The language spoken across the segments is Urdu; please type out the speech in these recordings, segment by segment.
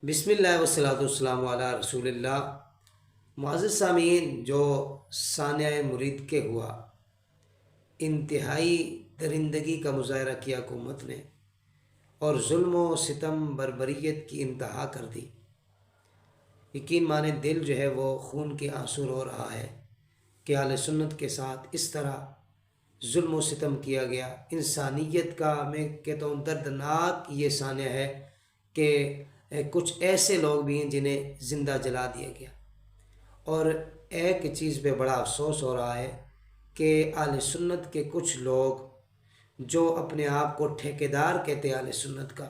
بسم اللہ والصلاۃ والسلام علی رسول اللہ۔ معزز سامعین، جو سانحہ مرید کے ہوا، انتہائی درندگی کا مظاہرہ کیا حکومت نے اور ظلم و ستم بربریت کی انتہا کر دی۔ یقین مانے دل جو ہے وہ خون کے آنسو رو رہا ہے کہ اہل سنت کے ساتھ اس طرح ظلم و ستم کیا گیا۔ انسانیت کا میں کہتا ہوں دردناک یہ سانحہ ہے کہ کچھ ایسے لوگ بھی ہیں جنہیں زندہ جلا دیا گیا۔ اور ایک چیز پہ بڑا افسوس ہو رہا ہے کہ اہل سنت کے کچھ لوگ جو اپنے آپ کو ٹھیکیدار کہتے ہیں اہل سنت کا،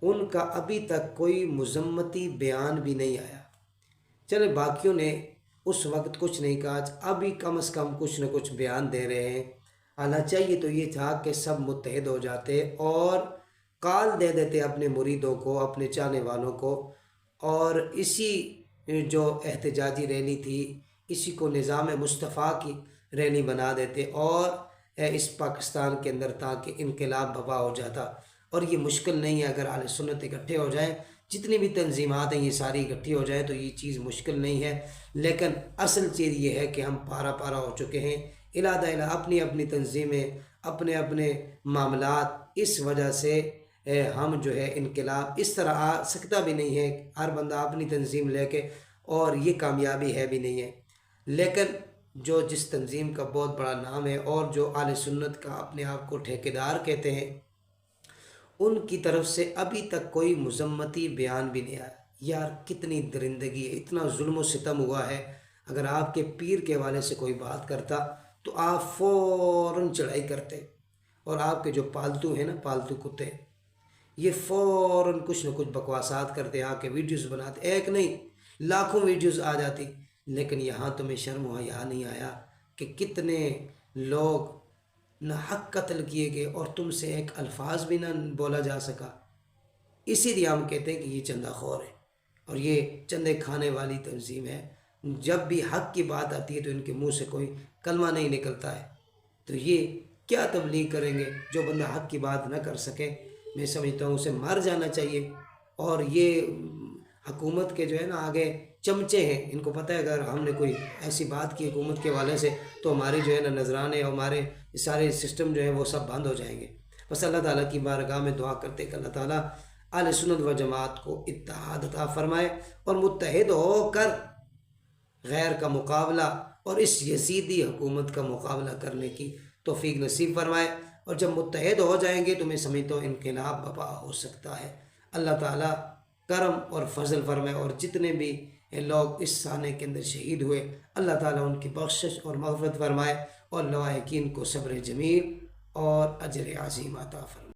ان کا ابھی تک کوئی مذمتی بیان بھی نہیں آیا۔ چلے باقیوں نے اس وقت کچھ نہیں کہا، ابھی کم از کم کچھ نہ کچھ بیان دے رہے ہیں۔ حالانکہ چاہیے تو یہ تھا کہ سب متحد ہو جاتے اور کال دے دیتے اپنے مریدوں کو، اپنے چاہنے والوں کو، اور اسی جو احتجاجی ریلی تھی اسی کو نظام مصطفیٰ کی ریلی بنا دیتے اور اس پاکستان کے اندر تاکہ انقلاب برپا ہو جاتا۔ اور یہ مشکل نہیں ہے، اگر اہل سنت اکٹھے ہو جائیں، جتنی بھی تنظیمات ہیں یہ ساری اکٹھی ہو جائیں تو یہ چیز مشکل نہیں ہے۔ لیکن اصل چیز یہ ہے کہ ہم پارا پارا ہو چکے ہیں، علیحدہ علیحدہ اپنی اپنی تنظیمیں، اپنے اپنے معاملات، اس وجہ سے ہم جو ہے انقلاب اس طرح آ سکتا بھی نہیں ہے، ہر بندہ اپنی تنظیم لے کے، اور یہ کامیابی ہے بھی نہیں ہے۔ لیکن جو جس تنظیم کا بہت بڑا نام ہے اور جو اہل سنت کا اپنے آپ کو ٹھیکیدار کہتے ہیں، ان کی طرف سے ابھی تک کوئی مذمتی بیان بھی نہیں آیا۔ یار کتنی درندگی ہے، اتنا ظلم و ستم ہوا ہے۔ اگر آپ کے پیر کے حوالے سے کوئی بات کرتا تو آپ فوراً چڑھائی کرتے، اور آپ کے جو پالتو ہیں نا، پالتو کتے، یہ فوراً کچھ نہ کچھ بکواسات کرتے، آ کے ویڈیوز بناتے، ایک نہیں لاکھوں ویڈیوز آ جاتی۔ لیکن یہاں تمہیں شرم و حیا نہیں آیا کہ کتنے لوگ نہ حق قتل کیے گئے اور تم سے ایک الفاظ بھی نہ بولا جا سکا۔ اسی لیے ہم کہتے ہیں کہ یہ چندہ خور ہے اور یہ چندے کھانے والی تنظیم ہے۔ جب بھی حق کی بات آتی ہے تو ان کے منہ سے کوئی کلمہ نہیں نکلتا ہے، تو یہ کیا تبلیغ کریں گے؟ جو بندہ حق کی بات نہ کر سکے، میں سمجھتا ہوں اسے مر جانا چاہیے۔ اور یہ حکومت کے جو ہے نا آگے چمچے ہیں، ان کو پتہ ہے اگر ہم نے کوئی ایسی بات کی حکومت کے حوالے سے تو ہماری جو ہے نا نذرانے اور ہمارے سارے سسٹم جو ہے وہ سب بند ہو جائیں گے۔ بس اللہ تعالیٰ کی بارگاہ میں دعا کرتے کہ اللہ تعالیٰ اہل سنت و جماعت کو اتحاد عطا فرمائے اور متحد ہو کر غیر کا مقابلہ اور اس یزیدی حکومت کا مقابلہ کرنے کی توفیق نصیب فرمائے۔ اور جب متحد ہو جائیں گے تو میں سمجھتا ہوں انقلاب برپا ہو سکتا ہے۔ اللہ تعالیٰ کرم اور فضل فرمائے، اور جتنے بھی لوگ اس سانحے کے اندر شہید ہوئے اللہ تعالیٰ ان کی بخشش اور مغفرت فرمائے، اور لواحقین کو صبر جمیل اور اجر عظیم عطا فرمائے۔